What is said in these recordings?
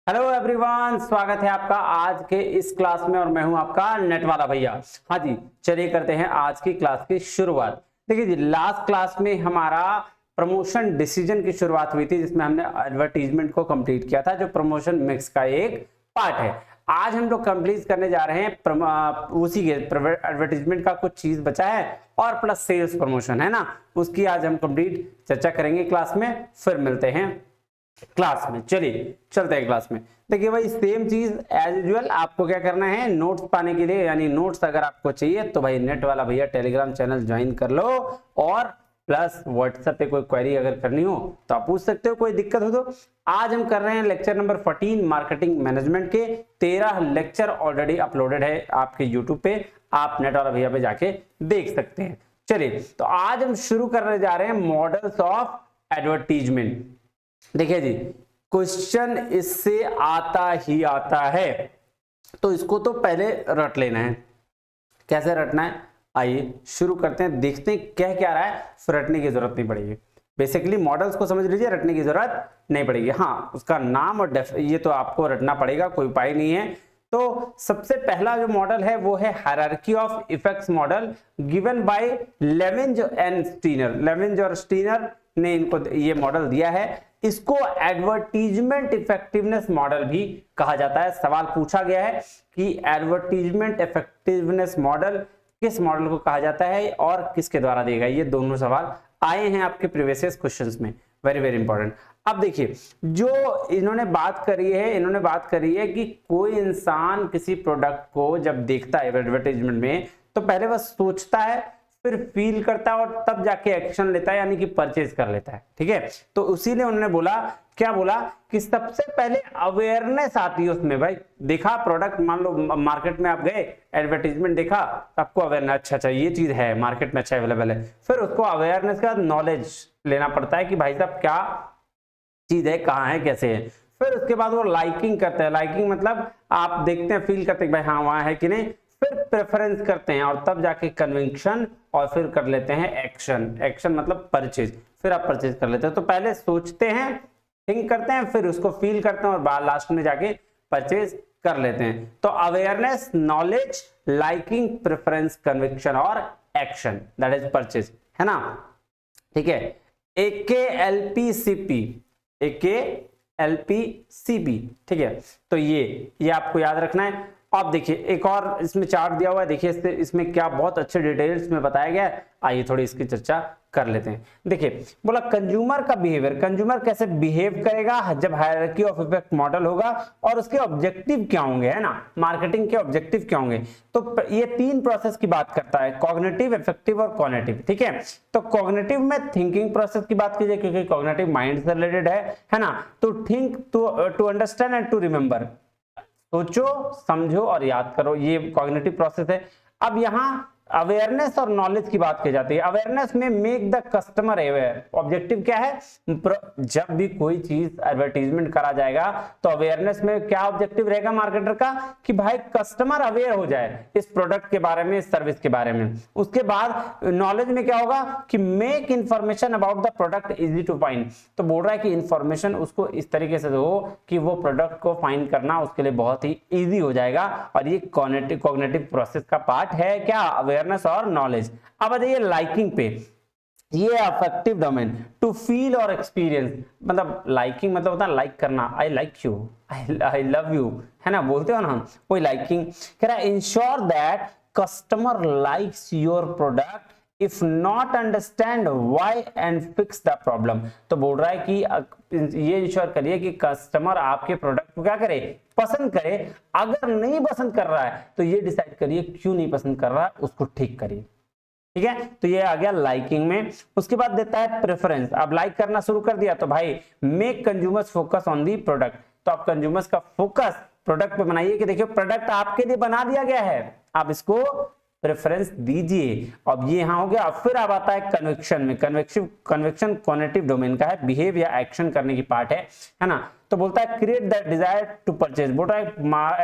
Hello everyone, स्वागत है आपका आज के इस क्लास में और मैं हूं आपका नेट वाला भैया। हाँ जी, चलिए करते हैं आज की क्लास की शुरुआत। देखिए जी, लास्ट क्लास में हमारा प्रमोशन डिसीजन की शुरुआत हुई थी जिसमें हमने एडवर्टीजमेंट को कंप्लीट किया था जो प्रमोशन मिक्स का एक पार्ट है। आज हम लोग कंप्लीट करने जा रहे हैं उसी के एडवर्टीजमेंट का कुछ चीज बचा है और प्लस सेल्स प्रमोशन है ना, उसकी आज हम कंप्लीट चर्चा करेंगे क्लास में। फिर मिलते हैं क्लास में। चलिए चलते हैं क्लास में। देखिए भाई, सेम चीज एज यूजुअल आपको क्या करना है, नोट्स पाने के लिए यानी नोट्स अगर आपको चाहिए तो भाई नेट वाला भैया टेलीग्राम चैनल ज्वाइन कर लो और प्लस व्हाट्सएप पे कोई क्वेरी अगर करनी हो तो आप पूछ सकते हो, कोई दिक्कत हो तो। आज हम कर रहे हैं लेक्चर नंबर 14 मार्केटिंग मैनेजमेंट के। 13 लेक्चर ऑलरेडी अपलोडेड है आपके यूट्यूब पे, आप नेट वाला भैया पे जाके देख सकते हैं। चलिए तो आज हम शुरू करने जा रहे हैं मॉडल्स ऑफ एडवर्टीजमेंट। देखिए जी, क्वेश्चन इससे आता ही आता है तो इसको तो पहले रट लेना है। कैसे रटना है, आइए शुरू करते हैं, देखते हैं क्या क्या रहा है, फिर रटने की जरूरत नहीं पड़ेगी। बेसिकली मॉडल्स को समझ लीजिए, रटने की जरूरत नहीं पड़ेगी। हाँ, उसका नाम और ये तो आपको रटना पड़ेगा, कोई उपाय नहीं है। तो सबसे पहला जो मॉडल है वो है hierarchy of effects model given by Lavidge and Steiner. Lavidge और स्टीनर ने इनको ये मॉडल दिया है। इसको एडवर्टीजमेंट इफेक्टिवनेस मॉडल भी कहा जाता है। सवाल पूछा गया है कि एडवर्टीजमेंट इफेक्टिवनेस मॉडल किस मॉडल को कहा जाता है और किसके द्वारा देगा। ये दोनों सवाल आए हैं आपके प्रीवियस क्वेश्चंस में, वेरी वेरी इंपॉर्टेंट। अब देखिए, जो इन्होंने बात करी है कि कोई इंसान किसी प्रोडक्ट को जब देखता है एडवर्टाइजमेंट में तो पहले वह सोचता है, फिर फील करता है और तब जाके एक्शन लेता है, यानी कि परचेज कर लेता है। ठीक है, तो उसी ने उन्होंने बोला, क्या बोला कि सबसे पहले अवेयरनेस आती है उसमें। भाई देखा प्रोडक्ट, मान लो मार्केट में आप गए, एडवर्टाइजमेंट देखा, आपको अवेयरनेस, अच्छा ये चीज है मार्केट में, अच्छा अवेलेबल है। फिर उसको अवेयरनेस के बाद नॉलेज लेना पड़ता है कि भाई साहब क्या चीज है, कहाँ है, कैसे है। फिर उसके बाद वो लाइकिंग करते हैं। लाइकिंग मतलब आप देखते हैं, फील करते हैं भाई हाँ वहां है कि नहीं। फिर प्रेफरेंस करते हैं और तब जाके कन्विक्शन और फिर कर लेते हैं एक्शन। एक्शन मतलब परचेज, फिर आप परचेज कर लेते हैं। तो पहले सोचते हैं, थिंक करते हैं, फिर उसको फील करते हैं और लास्ट में जाके परचेज कर लेते हैं। तो awareness, knowledge, liking, preference, conviction और एक्शन, दैट इज परचेज, है ना। ठीक है, AKLPCP, AKLPCP, ठीक है। तो ये आपको याद रखना है। अब देखिए एक और इसमें चार्ट दिया हुआ है, देखिए इसमें क्या बहुत अच्छे डिटेल्स में बताया गया है। आइए थोड़ी इसकी चर्चा कर लेते हैं। देखिए बोला कंज्यूमर का बिहेवियर, कंज्यूमर कैसे बिहेव करेगा जब हायरार्की ऑफ इफेक्ट मॉडल होगा और उसके ऑब्जेक्टिव क्या होंगे, है ना, मार्केटिंग के ऑब्जेक्टिव क्या होंगे। तो ये 3 प्रोसेस की बात करता है, कॉग्निटिव, इफेक्टिव और कॉग्निटिव। ठीक है, तो कॉग्निटिव में थिंकिंग प्रोसेस की बात कीजिए क्योंकि कॉग्निटिव माइंड से रिलेटेड है ना। तो think, to understand and to remember, सोचो, समझो और याद करो, ये कॉग्निटिव प्रोसेस है। अब यहां अवेयरनेस और नॉलेज की बात की जाती है। अवेयरनेस में make the customer aware, objective क्या है, जब भी कोई चीज एडवर्टीजमेंट करा जाएगा तो अवेयरनेस में क्या ऑब्जेक्टिव रहेगा मार्केटर का कि भाई कस्टमर अवेयर हो जाए इस प्रोडक्ट के बारे में, इस सर्विस के बारे में। उसके बाद नॉलेज में क्या होगा कि make information about the product easy to find. तो बोल रहा है कि इंफॉर्मेशन उसको इस तरीके से दो कि वो प्रोडक्ट को फाइंड करना उसके लिए बहुत ही ईजी हो जाएगा। और ये कॉग्निटिव प्रोसेस का पार्ट है क्या, अवेयरनेस और नॉलेज। अब आ जाइए लाइकिंग पे, ये अफेक्टिव डोमेन, टू फील और एक्सपीरियंस। मतलब लाइकिंग मतलब होता है लाइक करना, I like you, I love you, है ना, बोलते हो ना हम, कोई लाइकिंग। कह रहा है ensure that customer likes your product if not understand why and fix the problem. तो बोल रहा है कि ये इंश्योर करिए कि कस्टमर आपके प्रोडक्ट को क्या करे, पसंद करे। अगर नहीं पसंद कर रहा है तो ये डिसाइड करिए क्यों नहीं पसंद कर रहा है, उसको ठीक करिए। ठीक है, तो ये आ गया लाइकिंग में। उसके बाद देता है प्रेफरेंस। अब लाइक करना शुरू कर दिया तो भाई make consumers focus on the product. तो आप कंज्यूमर्स का फोकस प्रोडक्ट पे बनाइए कि देखिए प्रोडक्ट आपके लिए बना दिया गया है, आप इसको प्रेफरेंस दीजिए। अब ये यहां हो गया। फिर अब आता है कन्विक्शन में। कन्विक्शन कॉग्निटिव डोमेन का है, बिहेव या एक्शन करने की पार्ट है ना। तो बोलता है create the desire to purchase. बोल रहा है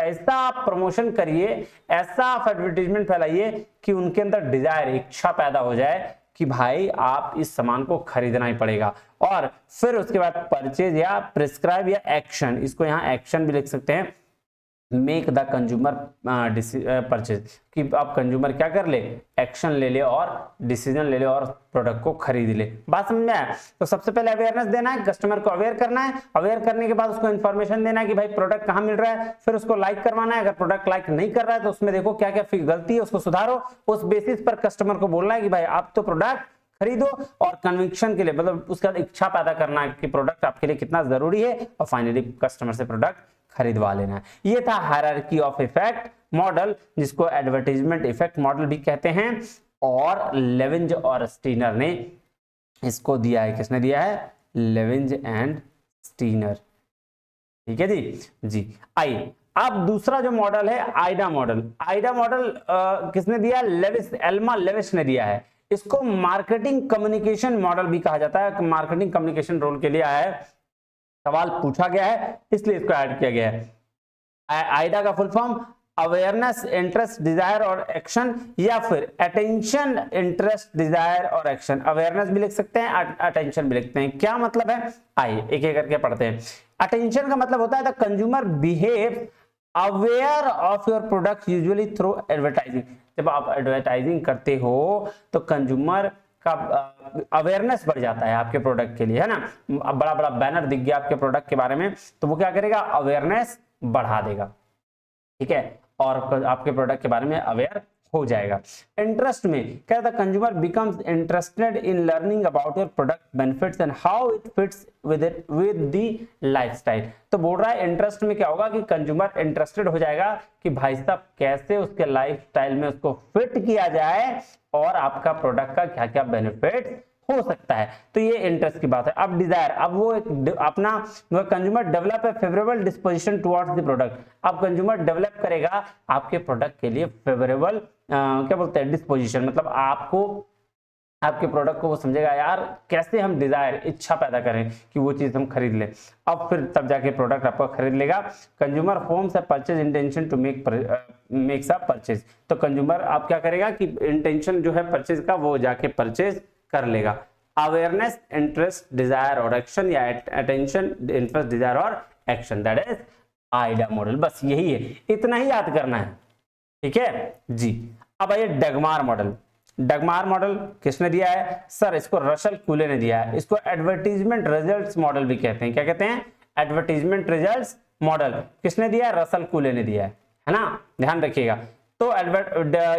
ऐसा आप प्रमोशन करिए, ऐसा आप एडवर्टीजमेंट फैलाइए कि उनके अंदर डिजायर, इच्छा पैदा हो जाए कि भाई आप इस सामान को खरीदना ही पड़ेगा। और फिर उसके बाद परचेज या प्रिस्क्राइब या एक्शन, इसको यहाँ एक्शन भी लिख सकते हैं, मेक द कंज्यूमर परचेज, कि अब कंज्यूमर क्या कर ले, एक्शन ले ले और डिसीजन ले ले और प्रोडक्ट को खरीद ले। बात समझ में आया? तो सबसे पहले अवेयरनेस देना है, कस्टमर को अवेयर करना है, अवेयर करने के बाद उसको इन्फॉर्मेशन देना है कि भाई प्रोडक्ट कहाँ मिल रहा है, फिर उसको लाइक करवाना है, अगर प्रोडक्ट लाइक नहीं कर रहा है तो उसमें देखो क्या क्या गलती है उसको सुधारो, उस बेसिस पर कस्टमर को बोलना है कि भाई आप तो प्रोडक्ट खरीदो, और कन्विक्शन के लिए मतलब उसके बाद इच्छा पैदा करना है कि प्रोडक्ट आपके लिए कितना जरूरी है, और फाइनली कस्टमर से प्रोडक्ट खरीदवा लेना है। ये था हायरार्की ऑफ इफेक्ट मॉडल, जिसको एडवर्टाइजमेंट इफेक्ट मॉडल भी कहते हैं, और लेविंज और स्टीनर ने इसको दिया है। किसने दिया है? लेविंज एंड स्टीनर। ठीक है जी। आइए अब दूसरा जो मॉडल है आइडा मॉडल। आइडा मॉडल किसने दिया? लेविस, एल्मा लेविस ने दिया है। इसको मार्केटिंग कम्युनिकेशन मॉडल भी कहा जाता है, मार्केटिंग कम्युनिकेशन रोल के लिए आया है, सवाल पूछा गया है इसलिए इसको ऐड किया गया है। आइडा का full form awareness, interest, desire और एक्शन, या फिर अटेंशन, इंटरेस्ट, डिजायर और एक्शन। अवेयरनेस भी लिख सकते हैं, अटेंशन भी लिखते हैं। क्या मतलब है? आइए एक एक करके पढ़ते हैं। अटेंशन का मतलब होता है the consumer behave aware of your product usually through advertising. जब आप एडवर्टाइजिंग करते हो तो कंज्यूमर का अवेयरनेस बढ़ जाता है आपके प्रोडक्ट के लिए, है ना। बड़ा बड़ा बैनर दिख गया आपके प्रोडक्ट के बारे में तो वो क्या करेगा? अवेयरनेस बढ़ा देगा, ठीक है, और आपके प्रोडक्ट के बारे में अवेयर हो जाएगा। इंटरेस्ट में क्या था? Consumer becomes interested in learning about your product benefits and how it fits with the lifestyle. तो बोल रहा है इंटरेस्ट में क्या होगा कि कंज्यूमर इंटरेस्टेड हो जाएगा कि भाई साहब कैसे उसके लाइफस्टाइल में उसको फिट किया जाए और आपका प्रोडक्ट का क्या क्या बेनिफिट हो सकता है। तो ये इंटरेस्ट की बात है। अब डिजायर, अब वो एक अपना कंज्यूमर डेवलप है favourable disposition towards the product. अब कंज्यूमर डेवलप करेगा आपके प्रोडक्ट के लिए फेवरेबल क्या बोलते हैं डिस्पोजिशन, मतलब आपको आपके प्रोडक्ट को वो समझेगा यार कैसे हम डिजायर, इच्छा पैदा करें कि वो चीज हम खरीद लें। अब फिर तब जाके प्रोडक्ट आपका खरीद लेगा। Consumer forms a purchase intention to makes a purchase. तो कंज्यूमर आप क्या करेगा कि इंटेंशन जो है परचेज का वो जाके परचेज कर लेगा। अवेयरनेस, इंटरेस्ट, डिजायर और एक्शन, या अटेंशन, इंटरेस्ट, डिजायर और action, that is Aida model. बस यही है, इतना ही याद करना है, ठीक है जी। अब आइए डगमार मॉडल। डगमार मॉडल किसने दिया है? सर इसको रसल कूले ने दिया है। इसको एडवर्टीजमेंट रिजल्ट्स मॉडल भी कहते हैं। क्या कहते हैं? Advertisement results model. किसने दिया है? रसल कूले ने दिया है ना, ध्यान रखिएगा। तो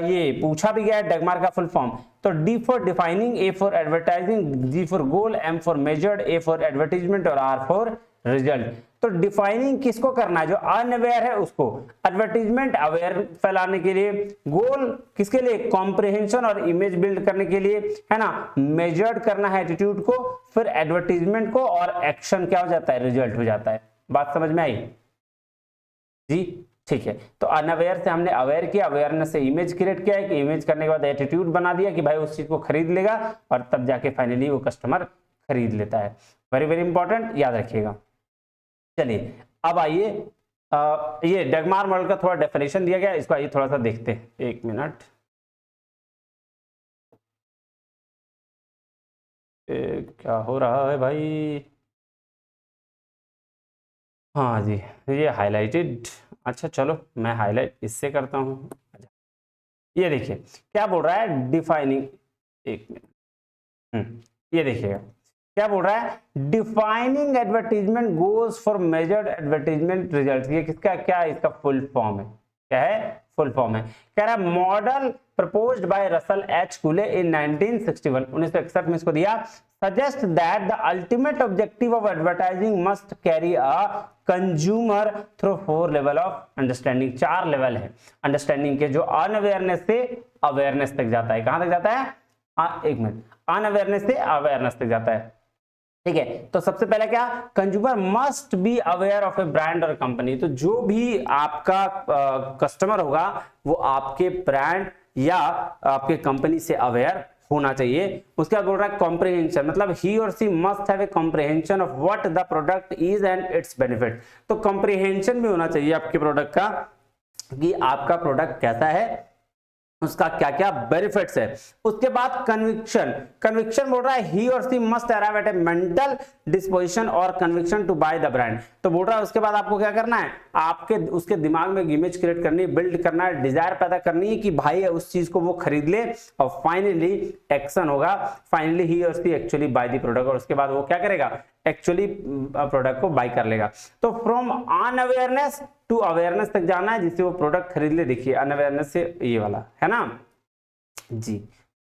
ये पूछा भी गया है डगमार का फुल फॉर्म। तो D for defining, A for advertising, G for goal, M for measured, A for advertisement और आर फॉर रिजल्ट। तो डिफाइनिंग किसको करना है? जो अनअवेयर है उसको। एडवर्टीजमेंट अवेयर फैलाने के लिए, गोल किसके लिए? कॉम्प्रिहेंशन और इमेज बिल्ड करने के लिए, है ना। मेजर्ड करना है एटीट्यूड को, फिर एडवर्टीजमेंट को, और एक्शन क्या हो जाता है? रिजल्ट हो जाता है। बात समझ में आई जी? ठीक है। तो अनअवेयर से हमने अवेयर किया, अवेयरनेस से इमेज क्रिएट किया है कि इमेज करने के बाद एटीट्यूड बना दिया कि भाई उस चीज को खरीद लेगा, और तब जाके फाइनली वो कस्टमर खरीद लेता है। वेरी वेरी इंपॉर्टेंट, याद रखिएगा। चलिए अब आइए ये डगमार मॉडल का थोड़ा डेफिनेशन दिया गया, इसको आइए थोड़ा सा देखते हैं। एक मिनट, क्या हो रहा है भाई? हाँ जी, ये हाईलाइटेड, अच्छा चलो मैं हाईलाइट इससे करता हूँ। ये देखिए क्या बोल रहा है, डिफाइनिंग, एक मिनट, ये देखिएगा क्या बोल रहा है, defining advertisement goes for measured advertisement result. ये किसका, क्या इसका फुल फॉर्म है? क्या है? फुल फॉर्म है। कह रहा है model proposed by Russell H Colley in 1961, 1961 में इसको दिया। Suggest that the ultimate objective of advertising must carry a consumer through 4 level of understanding. 4 level है अंडरस्टैंडिंग के, जो अनअवेयरनेस से अवेयरनेस तक जाता है। कहां तक जाता है? एक मिनट, अनअवेयरनेस से अवेयरनेस तक जाता है, ठीक है। तो सबसे पहले क्या, consumer must be aware of A brand और कंपनी। तो जो भी आपका कस्टमर होगा वो आपके ब्रांड या आपके कंपनी से अवेयर होना चाहिए। उसके बाद बोल रहा है कॉम्प्रिहेंशन, मतलब ही और she must have a comprehension of what the product is and its benefit. तो कॉम्प्रिहेंशन भी होना चाहिए आपके प्रोडक्ट का कि आपका प्रोडक्ट कैसा है उसका क्या क्या बेनिफिट्स है। उसके बाद कन्विक्शन, कन्विक्शन बोल रहा है ही और she must arrive at a mental disposition और conviction to buy the brand. तो बोल रहा है उसके बाद आपको क्या करना है, आपके उसके दिमाग में इमेज क्रिएट करनी है, बिल्ड करना है, डिजायर पैदा करनी है कि भाई उस चीज को वो खरीद ले, और फाइनली एक्शन होगा, फाइनली ही और सी एक्चुअली बाय द प्रोडक्ट, और उसके बाद वो क्या करेगा, एक्चुअली प्रोडक्ट को बाय कर लेगा। तो फ्रॉम अनअवेयरनेस टू अवेयरनेस तक जाना है जिससे वो प्रोडक्ट खरीद ले। देखिए अनअवेयरनेस से ये वाला है ना जी।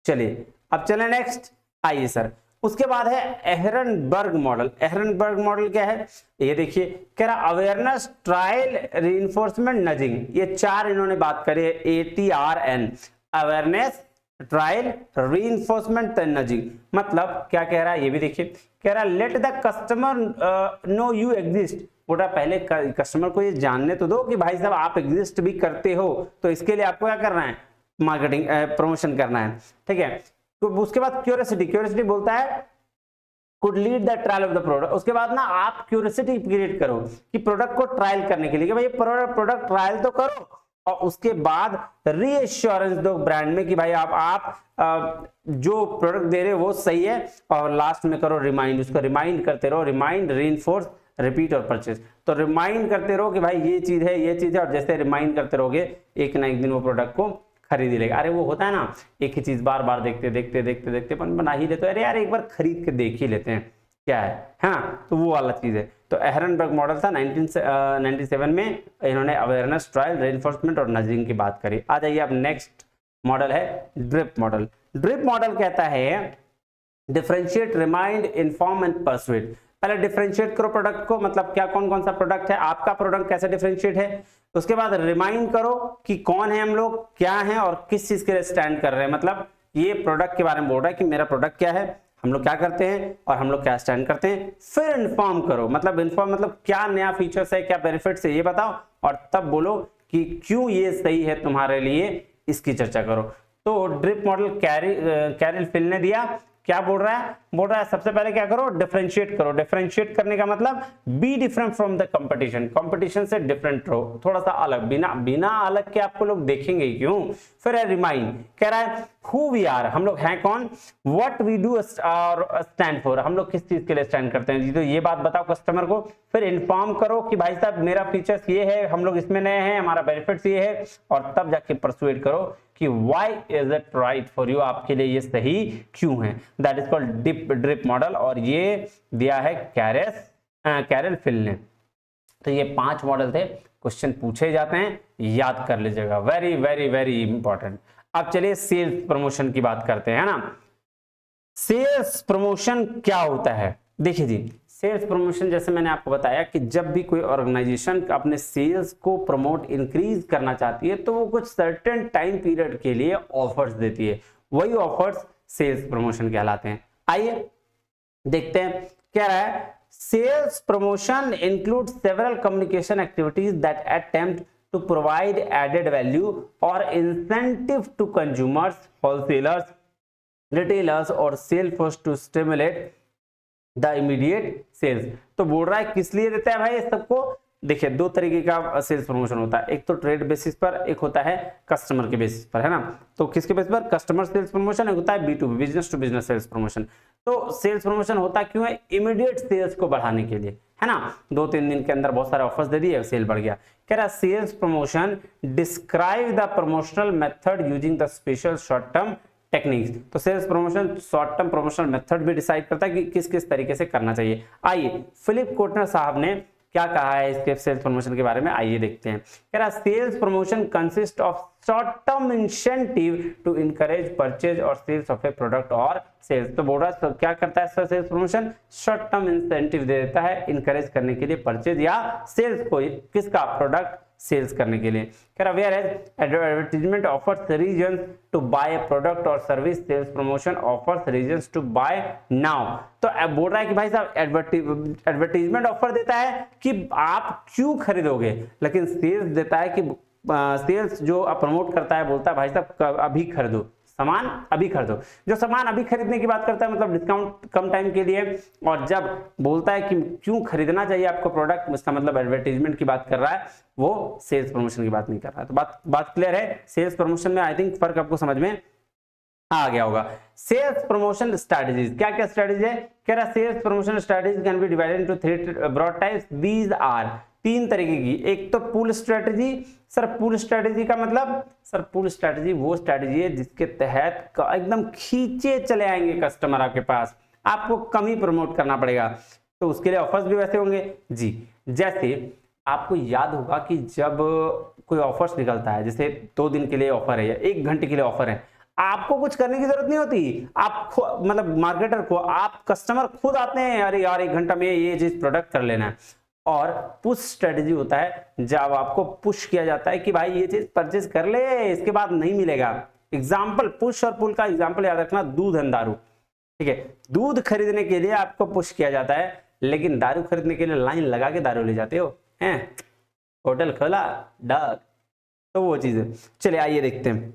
चलिए अब चले नेक्स्ट, आइए सर। उसके बाद है एहरनबर्ग मॉडल। एहरनबर्ग मॉडल क्या है, ये देखिए कह रहा अवेयरनेस, ट्रायल, रीइंफोर्समेंट, नजिंग, ये चार इन्होंने बात करी है, ATRN, awareness, trial, reinforcement, nudging. मतलब क्या कह रहा है ये भी देखिए, कह रहा let the customer know you exist. बोला पहले कस्टमर को ये जानने तो दो कि भाई साहब आप एग्जिस्ट भी करते हो, तो इसके लिए आपको क्या करना है, मार्केटिंग प्रमोशन करना है, ठीक है। तो उसके बाद क्यूरियोसिटी, क्यूरियोसिटी बोलता है could lead the trial of the product. उसके बाद ना आप क्यूरियोसिटी क्रिएट करो कि प्रोडक्ट को ट्रायल करने के लिए, कि भाई प्रोडक्ट ट्रायल तो करो, और उसके बाद रीएश्योरेंस दो ब्रांड में कि भाई आप जो प्रोडक्ट दे रहे हो वो सही है, और लास्ट में करो रिमाइंड, उसको रिमाइंड करते रहो, रिमाइंड, रीइंफोर्स, रिपीट और परचेज। तो रिमाइंड करते रहो कि भाई ये चीज है, ये चीज है, और जैसे रिमाइंड करते रहोगे एक ना एक दिन वो प्रोडक्ट को खरीद ही लेगा। अरे वो होता है ना, एक ही चीज बार बार देखते देखते देखते देखते अपन बना ही लेते, अरे यार एक बार खरीद के देख ही लेते हैं क्या है हाँ, तो वो वाला चीज है। तो एहरनबर्ग मॉडल था 1997 में, इन्होंने अवेयरनेस, ट्रायल, रीइंफोर्समेंट और नजिंग की बात करी। आ जाइए अब नेक्स्ट मॉडल है ड्रिप मॉडल। ड्रिप मॉडल कहता है differentiate, remind, inform and persuade. पहले डिफरेंशिएट करो प्रोडक्ट को, मतलब क्या कौन कौन सा प्रोडक्ट है, आपका प्रोडक्ट कैसे डिफरेंशिएट है। उसके बाद रिमाइंड करो कि कौन है हम लोग, क्या है और किस चीज के लिए स्टैंड कर रहे हैं, मतलब ये प्रोडक्ट के बारे में बोल रहा है कि मेरा प्रोडक्ट क्या है, हम लोग क्या करते हैं और हम लोग क्या स्टैंड करते हैं। फिर इन्फॉर्म करो, मतलब इन्फॉर्म मतलब क्या नया फीचर्स है, क्या बेनिफिट्स है ये बताओ, और तब बोलो कि क्यों ये सही है तुम्हारे लिए, इसकी चर्चा करो। तो ड्रिप मॉडल कैरिल फिल ने दिया, क्या बोल रहा है सबसे पहले क्या करो, डिफरेंशिएट करो। डिफरेंशिएट करने का मतलब be different from the competition, competition से डिफरेंट रहो, थोड़ा सा अलग, बिना अलग के आपको लोग देखेंगे क्यों। फिर है रिमाइंड, कह रहा है हु वी आर, हम लोग हैं कौन, व्हाट वी डू और स्टैंड फॉर, हम लोग किस चीज के लिए स्टैंड करते हैं, तो ये बात बताओ कस्टमर को। फिर इन्फॉर्म करो कि भाई साहब मेरा फीचर्स ये है, हम लोग इसमें नए हैं, हमारा बेनिफिट्स ये है, और तब जाके परसुएड करो कि why is it right for you, आपके लिए ये सही क्यों है। That is called drip model, और ये दिया है कैरल फिल ने। तो ये 5 मॉडल थे, क्वेश्चन पूछे जाते हैं, याद कर लीजिएगा, वेरी वेरी वेरी इंपॉर्टेंट। अब चलिए सेल्स प्रमोशन की बात करते हैं, है ना। सेल्स प्रमोशन क्या होता है, देखिए जी, सेल्स प्रमोशन जैसे मैंने आपको बताया कि जब भी कोई ऑर्गेनाइजेशन अपने सेल्स को प्रमोट इंक्रीज करना चाहती है तो वो कुछ सर्टेन टाइम पीरियड के लिए ऑफर्स देती है, वही ऑफर्स सेल्स प्रमोशन कहलाते हैं। आइए देखते हैं, क्या रहा है, sales promotion include several communication activities that attempt to provide added value और incentive to consumers, wholesalers, retailers और sale force to stimulate the immediate sales. तो बोल रहा है किस लिए देता है भाई इस सबको। देखिए 2 तरीके का सेल्स प्रमोशन होता है, एक तो ट्रेड बेसिस पर, एक होता है कस्टमर के बेसिस पर, है ना। तो किसके बेसिस पर, कस्टमर सेल्स प्रमोशन, एक होता है B2B, business to business sales promotion. तो सेल्स प्रमोशन होता क्यों है, इमीडिएट सेल्स को बढ़ाने के लिए, है ना। 2-3 दिन के अंदर बहुत सारे ऑफर्स दे दिए, सेल बढ़ गया। कह रहा sales promotion describe the promotional method using the special short term techniques. तो sales promotion short term promotional method भी डिसाइड करता है कि किस किस तरीके से करना चाहिए। आइए फिलिप कोटनर साहब ने क्या कहा है इसके सेल्स प्रमोशन के बारे में, आइए देखते हैं। कह रहा sales promotion consist of short term incentive to encourage purchase और सेल्स ऑफ ए प्रोडक्ट और सेल्स। तो बोल रहा है क्या करता है sales promotion, short term incentive दे देता है इनकरेज करने के लिए परचेज या सेल्स को, किसका, प्रोडक्ट सेल्स करने के लिए। कह रहा where advertisement offers reasons to buy a product और service, sales promotion offers reasons to buy now. तो बोल रहा है कि भाई साहब एडवर्टाइजमेंट ऑफर देता है कि आप क्यों खरीदोगे, लेकिन सेल्स देता है कि सेल्स जो प्रमोट करता है बोलता है भाई साहब अभी खरीदो, सामान अभी खरीदो। जो सामान अभी खरीदने की बात करता है मतलब डिस्काउंट कम टाइम के लिए, और जब बोलता है कि क्यों खरीदना चाहिए आपको प्रोडक्ट, इसका मतलब एडवर्टाइजमेंट की बात कर रहा है, वो सेल्स प्रमोशन की बात नहीं कर रहा है। तो बात क्लियर है। सेल्स प्रमोशन में आई थिंक फर्क आपको समझ में आ गया होगा। सेल्स प्रमोशन स्ट्रेटजीज, क्या क्या स्ट्रेटजी है, कह रहा sales promotion strategies can be divided into 3 broad types. These are, 3 तरीके की। एक तो pull strategy. Sir pull strategy का मतलब, सर पुल स्ट्रेटजी वो स्ट्रेटजी है जिसके तहत एकदम खींचे चले आएंगे कस्टमर आपके पास, आपको कम ही प्रमोट करना पड़ेगा। तो उसके लिए ऑफर्स भी वैसे होंगे जी। जैसे आपको याद होगा कि जब कोई ऑफर्स निकलता है, जैसे 2 दिन के लिए ऑफर है या 1 घंटे के लिए ऑफर है, आपको कुछ करने की जरूरत नहीं होती। आप मतलब मार्केटर को, आप कस्टमर खुद आते हैं, अरे यार 1 घंटा में ये चीज प्रोडक्ट कर लेना है। और पुश स्ट्रेटजी होता है जब आपको पुश किया जाता है कि भाई ये चीज परचेज कर ले, इसके बाद नहीं मिलेगा। एग्जाम्पल, पुश और पुल का एग्जाम्पल याद रखना, दूध एंड दारू। ठीक है, दूध खरीदने के लिए आपको पुश किया जाता है, लेकिन दारू खरीदने के लिए लाइन लगा के दारू ले जाते हो हैं, होटल खोला डाक, तो वो चीज है। चलिए आइए देखते हैं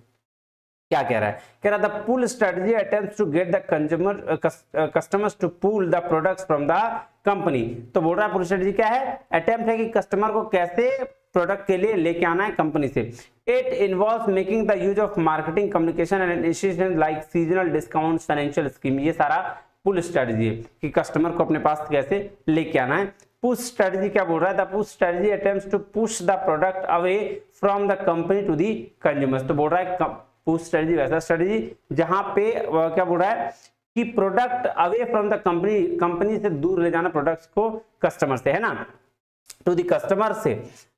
क्या कह रहा है। कह रहा था pull strategy attempts to get the consumer customers to pull the products from the company. तो बोल रहा है पुल स्ट्रेटजी क्या है, अटेम्प्ट है कि कस्टमर को कैसे प्रोडक्ट के लिए लेके आना है कंपनी से। It involves making the use of marketing communication and initiatives like seasonal discounts, financial scheme. ये सारा पुल स्ट्रेटजी है कि कस्टमर को अपने पास कैसे लेके आना है। पुश स्ट्रेटजी क्या बोल रहा है, the push strategy attempts to push the product away from the company to the consumers. तो बोल रहा है पुश स्ट्रेटजी वैसा स्ट्रेटजी जहां पे क्या बोल रहा है कि product away from the company से दूर ले जाना प्रोडक्ट्स को कस्टमर से, है ना, टू द कस्टमर से।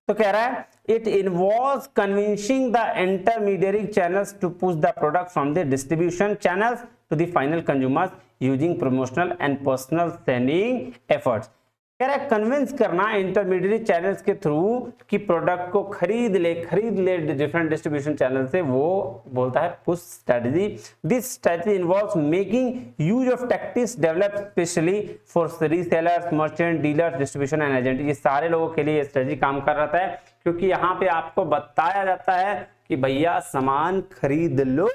तो कह रहा है it involves convincing the intermediary channels to push the product from the distribution channels to the final consumers using promotional and personal selling efforts. कह रहा है कन्विंस करना इंटरमीडिएट चैनल्स के थ्रू कि प्रोडक्ट को खरीद ले डिफरेंट डिस्ट्रीब्यूशन चैनल से, वो बोलता है push strategy. This strategy involves making use of tactics developed specially for resellers, merchant, dealers, distribution and agent. ये सारे लोगों के लिए स्ट्रेटजी काम कर रहा है, क्योंकि यहाँ पे आपको बताया जाता है कि भैया सामान खरीद लो।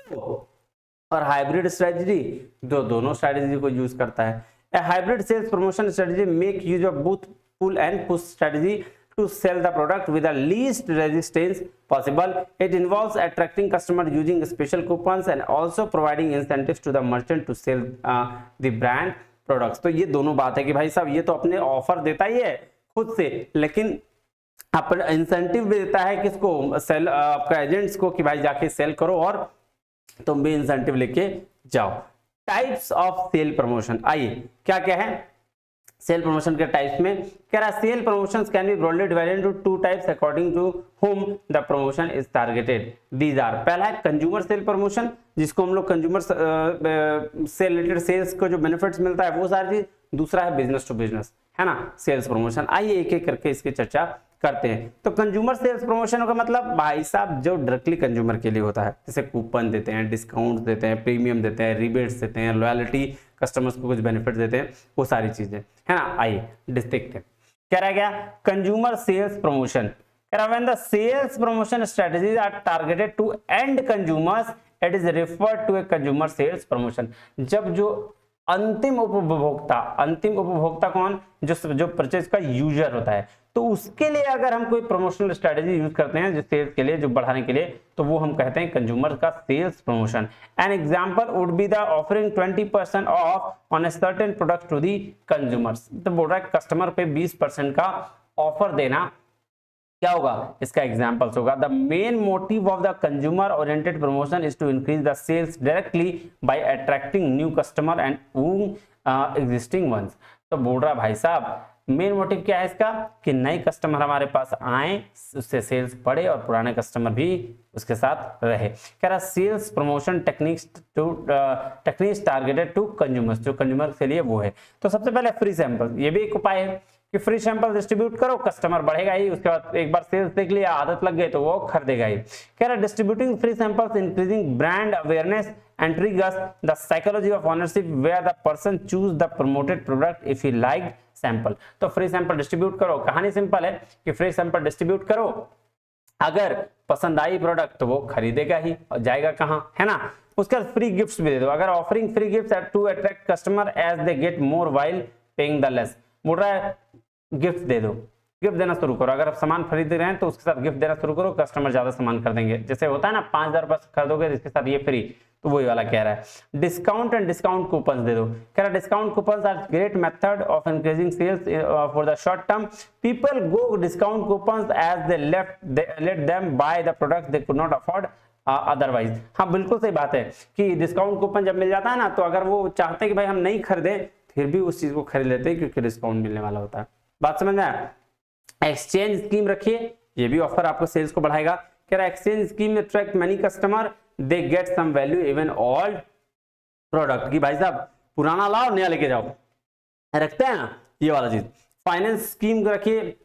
और हाइब्रिड स्ट्रेटजी दोनों स्ट्रेटजी को यूज करता है। A hybrid sales promotion strategy make use of both pull and push strategy to sell the product with the least resistance possible. It involves attracting customers using special coupons and also providing incentives to the merchant to sell the brand products. तो ये दोनों बात है कि भाई साहब ये तो अपने ऑफर देता ही है खुद से, लेकिन अपन इंसेंटिव भी देता है किसको, सेल आपका एजेंट्स को, कि भाई जाके सेल करो और तुम भी इंसेंटिव लेके जाओ। टाइप्स ऑफ सेल प्रमोशन, आइए क्या क्या है सेल प्रमोशन के टाइप्स में। कह रहा है sale promotions can be broadly divided into 2 types according to whom the promotion is targeted. These are, पहला है कंज्यूमर सेल प्रमोशन, जिसको हम लोग कंज्यूमर से रिलेटेड सेल्स को जो बेनिफिट्स मिलता है वो सारी चीज। दूसरा है बिजनेस टू बिजनेस, है ना, सेल्स प्रमोशन। आइए एक एक करके इसकी चर्चा करते हैं। तो कंज्यूमर सेल्स प्रमोशन का मतलब भाई साहब जो डायरेक्टली कंज्यूमर के लिए होता है, जैसे कूपन देते हैं, डिस्काउंट देते हैं, प्रीमियम देते हैं, रिबेट्स देते हैं, लॉयल्टी, कस्टमर्स को कुछ बेनिफिट देते हैं, वो सारी चीजें, है ना। आइए देखते हैं क्या रह गया। Consumer sales promotion, when the sales promotion strategies are targeted to end consumers, it is referred to a consumer sales promotion। जब जो अंतिम उपभोक्ता कौन, जो परचेज का यूजर होता है, तो उसके लिए अगर हम कोई प्रमोशनल स्ट्रेटजी यूज करते हैं जो सेल्स के लिए, जो बढ़ाने के लिए, तो वो हम कहते हैं कंज्यूमर का sales promotion. An example would be the offering 20% off on a certain product to the consumers. तो बोल रहा है कस्टमर पे 20% का ऑफर देना, क्या होगा इसका एग्जांपल्स होगा। The main motive of the consumer oriented promotion is to increase the sales directly by attracting new customer and existing ones. तो बोल रहा भाई साहब मेन मोटिव क्या है इसका, कि नए कस्टमर हमारे पास आए, उससे सेल्स बढ़े और पुराने कस्टमर भी उसके साथ रहे। कह रहा sales promotion techniques targeted to consumers, जो कंज्यूमर के लिए वो है। तो सबसे पहले फ्री सैंपल, ये भी एक उपाय है कि फ्री सैंपल डिस्ट्रीब्यूट करो, कस्टमर बढ़ेगा ही, उसके बाद एक बार सेल्स देख लिया, आदत लग गई तो वो खरीदेगा ही। कह रहा distributing free samples increasing brand awareness and triggers the psychology of ownership where the person choose the promoted product if he liked sample। तो फ्री सैंपल डिस्ट्रीब्यूट करो, कहानी सिंपल है कि फ्री सैंपल डिस्ट्रीब्यूट करो, अगर पसंद आई प्रोडक्ट तो वो खरीदेगा ही और जाएगा कहाँ, है ना। उसके बाद फ्री गिफ्ट्स भी दे दो, अगर offering free gifts to attract customer as they get more while paying the less, बोल रहा है गिफ्ट दे दो, गिफ्ट देना शुरू करो, अगर आप सामान खरीद रहे हैं तो उसके साथ गिफ्ट देना शुरू करो, कस्टमर ज्यादा सामान खरीदेंगे, जैसे होता है ना 5000 रुपए खरीदोगे इसके साथ ये फ्री, तो वही वाला कह रहा है। डिस्काउंट एंड डिस्काउंट कूपन दे दो, कह रहा है discount coupon are great method of increasing sales for the short term, people go discount coupon as they let them buy the product they could not afford otherwise. हाँ बिल्कुल सही बात है कि डिस्काउंट कूपन जब मिल जाता है ना, तो अगर वो चाहते हैं कि भाई हम नहीं खरीदे, फिर भी उस चीज को खरीद लेते हैं क्योंकि डिस्काउंट मिलने वाला होता है। बात समझ में आया? एक्सचेंज स्कीम रखिए, ये भी ऑफर आपको सेल्स को बढ़ाएगा। कह रहा है एक्सचेंज स्कीम में attract money customer, they get some value even old product, की भाई साहब पुराना लाओ नया लेके जाओ, रखते हैं ना ये वाला चीज। फाइनेंस स्कीम रखिए,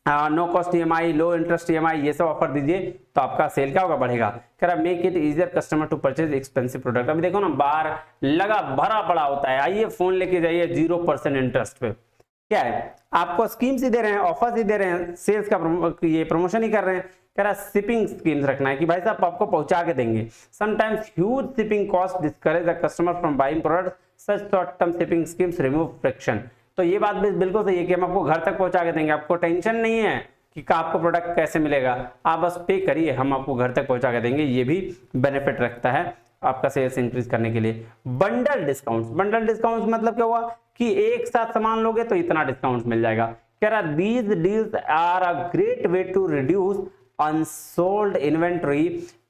no cost EMI, low interest EMI, ये सब ऑफर दीजिए तो आपका सेल क्या होगा, बढ़ेगा। कह रहा make it easier customer to purchase expensive product. अभी देखो ना बाहर लगा भरा पड़ा होता है, आइए फोन लेके जाइए 0% इंटरेस्ट पे, क्या है आपको स्कीम्स ही दे रहे हैं, ऑफर्स ही दे रहे हैं, सेल्स का ये प्रमोशन ही कर रहे हैं। कह रहा शिपिंग स्कीम्स रखना है कि भाई साहब आपको पहुंचा के देंगे। Sometimes huge shipping cost discourage the customer from buying product, such short term shipping schemes remove friction. तो ये बात बिल्कुल सही है कि हम आपको घर तक पहुंचा के देंगे, आपको टेंशन नहीं है कि आपको प्रोडक्ट कैसे मिलेगा, आप बस पे करिए, हम आपको घर तक पहुंचा के देंगे। ये भी बेनिफिट रखता है आपका सेल्स इंक्रीज करने के लिए। बंडल डिस्काउंट्स, बंडल डिस्काउंट्स मतलब क्या हुआ कि एक साथ सामान लोगे तो इतना डिस्काउंट मिल जाएगा। कह रहा these deals are a great way to reduce unsold inventory,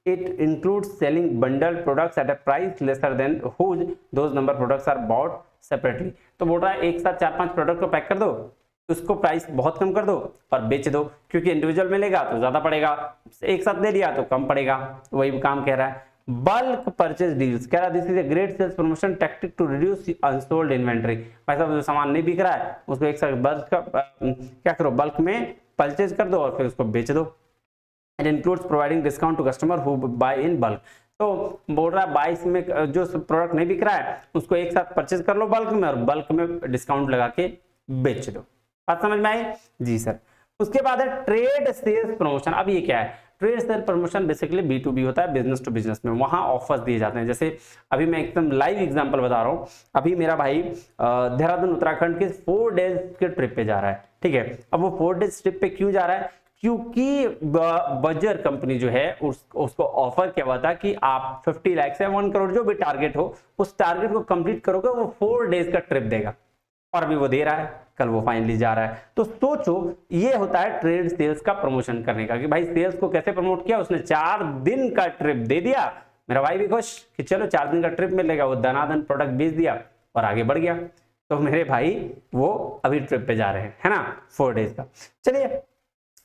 it includes selling bundle products at a price lesser than whose those number products are bought separately. तो बोल रहा है एक साथ 4-5 प्रोडक्ट को पैक कर दो, उसको प्राइस बहुत कम कर दो और बेच दो, क्योंकि इंडिविजुअल मिलेगा तो ज्यादा पड़ेगा, एक साथ दे दिया तो कम पड़ेगा, वही काम कह रहा है। बल्क परचेज डील्स, कह रहा this is a great sales promotion tactic to reduce unsold inventory. भाई साहब जो सामान नहीं बिक रहा है उसको एक साथ बल्क क्या करो, बल्क में परचेज कर दो और फिर उसको बेच दो। It includes providing discount to customer who buy in bulk. तो बोल रहा है 22 में जो प्रोडक्ट नहीं बिक रहा है उसको एक साथ परचेज कर लो बल्क में, और बल्क में डिस्काउंट लगा के बेच दो। बात समझ में आई जी सर। उसके बाद है ट्रेड सेल्स प्रमोशन। अब ये क्या है, trade cell promotion basically B2B होता है, बिजनेस टू बिजनेस में, वहां ऑफर्स दिए जाते हैं। जैसे अभी मैं एकदम लाइव एग्जांपल बता रहा हूं, अभी मेरा भाई देहरादून उत्तराखंड के 4 डेज के ट्रिप पे जा रहा है, ठीक है। अब वो 4 डेज ट्रिप पे क्यों जा रहा है, क्योंकि बजर कंपनी जो है उसको ऑफर क्या हुआ था कि आप 50 लाख से 1 करोड़ जो भी टारगेट हो, उस टारगेट को कंप्लीट करोगे वो 4 डेज का ट्रिप देगा, और अभी वो दे रहा है, कल वो फाइनली जा रहा है। तो सोचो ये होता है ट्रेड सेल्स का प्रमोशन करने का, कि भाई सेल्स को कैसे प्रमोट किया, उसने 4 दिन का ट्रिप दे दिया, मेरा भाई भी खुश कि चलो 4 दिन का ट्रिप मिलेगा, वो दनादन प्रोडक्ट बेच दिया और आगे बढ़ गया। तो मेरे भाई वो अभी ट्रिप पे जा रहे हैं, है ना, 4 डेज का। चलिए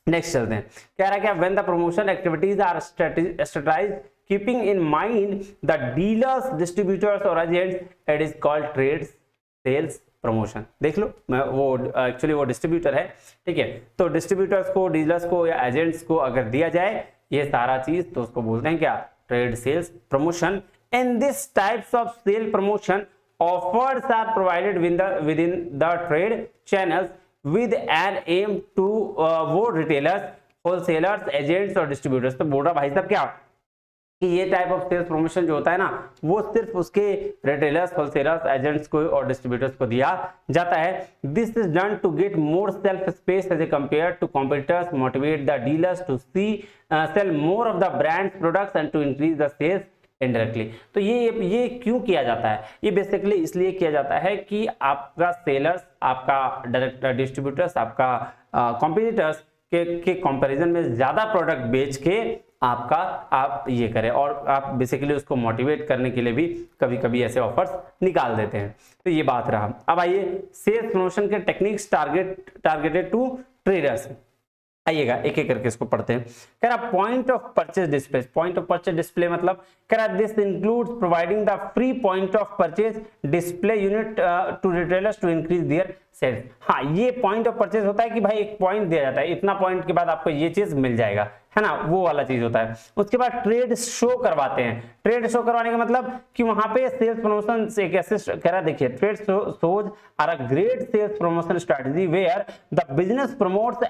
नेक्स्ट चलते हैं। कह रहा है क्या, when the promotion activities are strategized keeping in mind the dealers, distributors और agents, it is called trade sales promotion. देख लो, मैं वो एक्चुअली वो डिस्ट्रीब्यूटर है, ठीक है। तो डिस्ट्रीब्यूटर्स को, डीलर्स को या एजेंट्स को अगर दिया जाए ये सारा चीज, तो उसको बोलते हैं क्या, trade sales promotion. In this types of sale promotion offers are provided within the trade channels with an aim to वो रिटेलर्स, होलसेलर्स, एजेंट्स और डिस्ट्रीब्यूटर्स। तो बोल रहा भाई साहब क्या कि ये टाइप ऑफ सेल्स प्रमोशन जो होता है ना, वो सिर्फ उसके रिटेलर्स, होलसेलर्स, एजेंट्स को और डिस्ट्रीब्यूटर्स को दिया जाता है। This is done to get more shelf space as a compare to competitors, motivate the dealers to sell more of the brands products and to increase the sales indirectly. तो ये क्यों किया जाता है, ये बेसिकली इसलिए किया जाता है कि आपका सेलर्स, आपका डायरेक्ट डिस्ट्रीब्यूटर्स, आपका कॉम्पिटिटर्स के कंपैरिजन में ज्यादा प्रोडक्ट बेच के आप ये करें, और आप बेसिकली उसको मोटिवेट करने के लिए भी कभी कभी ऐसे ऑफर्स निकाल देते हैं। तो ये बात रहा। अब आइए सेल्स प्रमोशन के टेक्निक्स टारगेटेड टू ट्रेडर्स, आइएगा एक एक करके इसको पढ़ते हैं। कह रहा point of purchase display. Point of purchase display मतलब कह रहा this includes providing the free point of purchase display unit to retailers to increase their sales. हाँ, ये पॉइंट ऑफ परचेज होता है कि भाई एक पॉइंट दिया जाता है, इतना पॉइंट के बाद आपको ये चीज मिल जाएगा, है ना, वो वाला चीज होता है। उसके बाद ट्रेड शो करवाते हैं। ट्रेड शो करवाने का मतलब कि वहां पे सेल्स प्रमोशन से कैसे कह रहा, देखिए trade shows are a great sales promotion strategy where the business promotes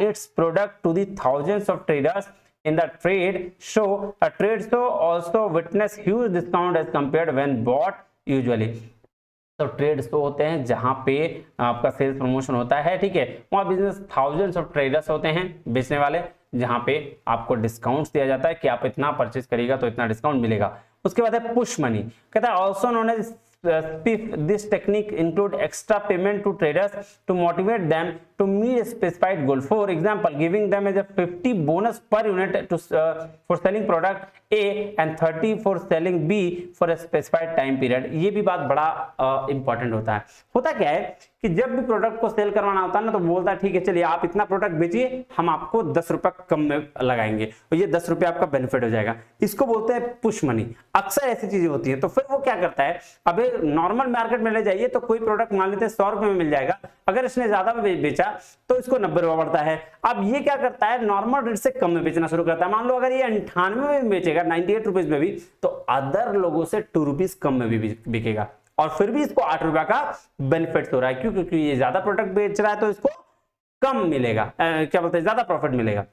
its product to the thousands of traders in the trade show, a trade show also witness huge discount as compared when bought usually. तो trade show होते हैं जहां पे आपका sales promotion होता है, ठीक है, वहां बिजनेस थाउजेंड्स ऑफ ट्रेडर्स होते हैं बेचने वाले, जहां पे आपको डिस्काउंट्स दिया जाता है कि आप इतना परचेज करिएगा तो इतना डिस्काउंट मिलेगा। उसके बाद है पुश मनी, कहता है also known as spiff. This technique include extra payment to traders to motivate them to meet a specified goal. For example, giving them as a 50 bonus per unit to for selling product A and 30 for selling B for a specified time period. ये भी बात बड़ा important होता है। होता क्या है कि जब भी प्रोडक्ट को सेल करवाना होता है ना, तो बोलता है ठीक है चलिए आप इतना प्रोडक्ट बेचिए, हम आपको 10 रुपए कम में लगाएंगे, तो ये 10 रुपए आपका बेनिफिट हो जाएगा। इसको बोलते हैं पुश मनी। अक्सर ऐसी चीजें होती हैं। तो फिर वो क्या करता है, अबे नॉर्मल मार्केट में ले जाइए तो कोई प्रोडक्ट मान लेते हैं 100 रुपए में मिल जाएगा, अगर इसने ज्यादा में बेचा तो इसको 90 रुपए पड़ता है। अब ये क्या करता है, नॉर्मल रेट से कम में बेचना शुरू करता है। मान लो अगर ये 98 में बेचेगा, 98 रुपीज में भी, तो अदर लोगों से 2 रुपीज कम में भी बिकेगा, और फिर भी इसको 8 रुपए का बेनिफिट हो रहा है। क्यों? क्योंकि ये ज्यादा प्रोडक्ट बेच रहा है तो इसको कम मिलेगा, क्या बोलते हैं, ज्यादा प्रॉफिट मिलेगा।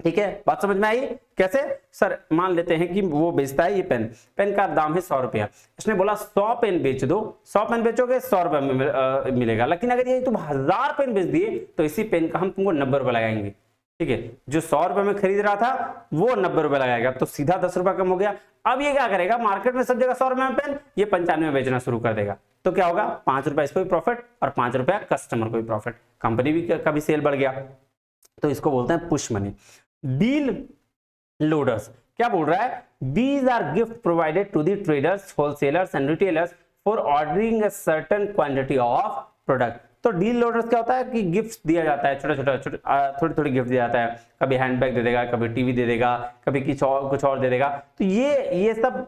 ठीक है, बात समझ में आई? कैसे सर, मान लेते हैं कि वो बेचता है ये पेन का दाम है 100 रुपया, इसने बोला 100 पेन बेच दो, 100 पेन बेचोगे 100 रुपए में मिलेगा। लेकिन अगर ये तुम 1000 पेन बेच दिए तो इसी पेन का हम तुमको 90 रुपए लगाएंगे। ठीक है, जो 100 रुपए में खरीद रहा था वो 90 रुपए लगाएगा, तो सीधा 10 रुपए कम हो गया। अब ये क्या करेगा, मार्केट में सब जगह 100 रुपए में पेन, ये 95 में बेचना शुरू कर देगा। तो क्या होगा, 5 रुपए इसको भी प्रॉफिट और 5 रुपया कस्टमर को भी प्रॉफिट, कंपनी भी का भी सेल बढ़ गया। तो इसको बोलते हैं पुश मनी। डील लोडर्स क्या बोल रहा है, these are gift provided to the traders, wholesalers and retailers for ordering a certain quantity of product. तो डील लोडर्स क्या होता है कि गिफ्ट दिया जाता है, छोटे थोड़ी गिफ्ट दिया जाता है, कभी हैंडबैग दे देगा, कभी टीवी दे देगा, कभी कुछ और दे देगा। तो ये सब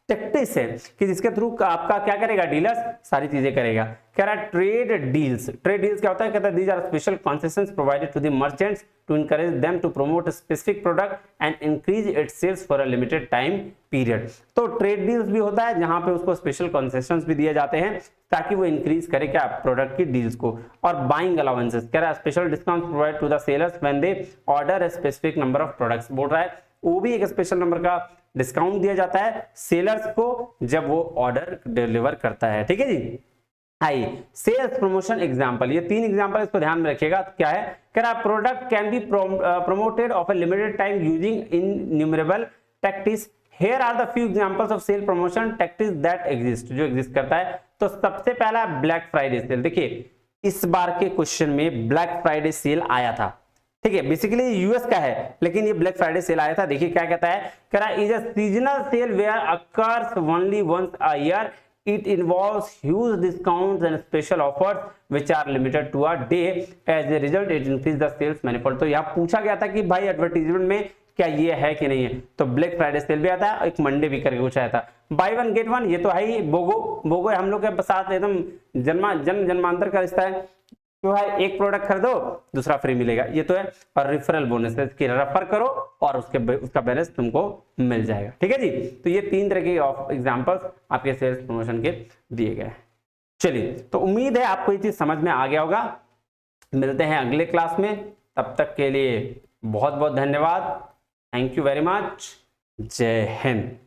टेक्टिक्स है कि जिसके थ्रू आपका क्या करेगा, डीलर्स सारी चीजें करेगा। कह रहा है ट्रेड डील्स क्या होता है, कहता है these are special concessions provided to the merchants to encourage them to promote a specific product and increase its sales for a limited time period. तो ट्रेड डील्स भी होता है जहां पे उसको स्पेशल कंसेशंस भी दिए जाते हैं ताकि वो इंक्रीज करे क्या, प्रोडक्ट की डील्स को। और बाइंग अलाउंसेस, कह रहा है special discount provide to the sellers when they order a specific number of products. बोल रहा है वो भी एक स्पेशल नंबर का डिस्काउंट दिया जाता है सेलर्स को जब वो ऑर्डर डिलीवर करता है। ठीक है जी। आई सेल्स प्रमोशन एग्जांपल, ये 3 एग्जांपल इसको ध्यान में रखिएगा। क्या है, कह रहा product can be promoted of a limited time using innumerable tactics. Here are the few examples of sale promotion tactics that exist, जो एग्जिस्ट करता है। तो सबसे पहला ब्लैक फ्राइडे सेल। देखिए इस बार के क्वेश्चन में ब्लैक फ्राइडे सेल आया था, ठीक है, बेसिकली यूएस का है लेकिन ये ब्लैक फ्राइडे सेल आया था। देखिए क्या कहता है, कह रहा is a seasonal sale where occurs only once a year, it involves huge discounts and special offers which are limited to a day, as a result it increases the sales manifold। तो यहाँ पूछा गया था कि भाई advertisement में क्या ये है कि नहीं है, तो ब्लैक फ्राइडे सेल भी आता है, एक मंडे भी करके कुछ आया था। बाय वन गेट वन, ये तो है ही, बोगो हम लोग के साथ एकदम जन्मांतर का रिश्ता है, तो है एक प्रोडक्ट खरीदो दूसरा फ्री मिलेगा, ये तो है। और रेफरल बोनस है कि रेफर करो और उसका बैलेंस तुमको मिल जाएगा। ठीक है जी। तो ये 3 तरह के एग्जांपल्स आपके सेल्स प्रमोशन के दिए गए। चलिए, तो उम्मीद है आपको ये चीज समझ में आ गया होगा। मिलते हैं अगले क्लास में, तब तक के लिए बहुत बहुत धन्यवाद। Thank you very much. जय हिंद।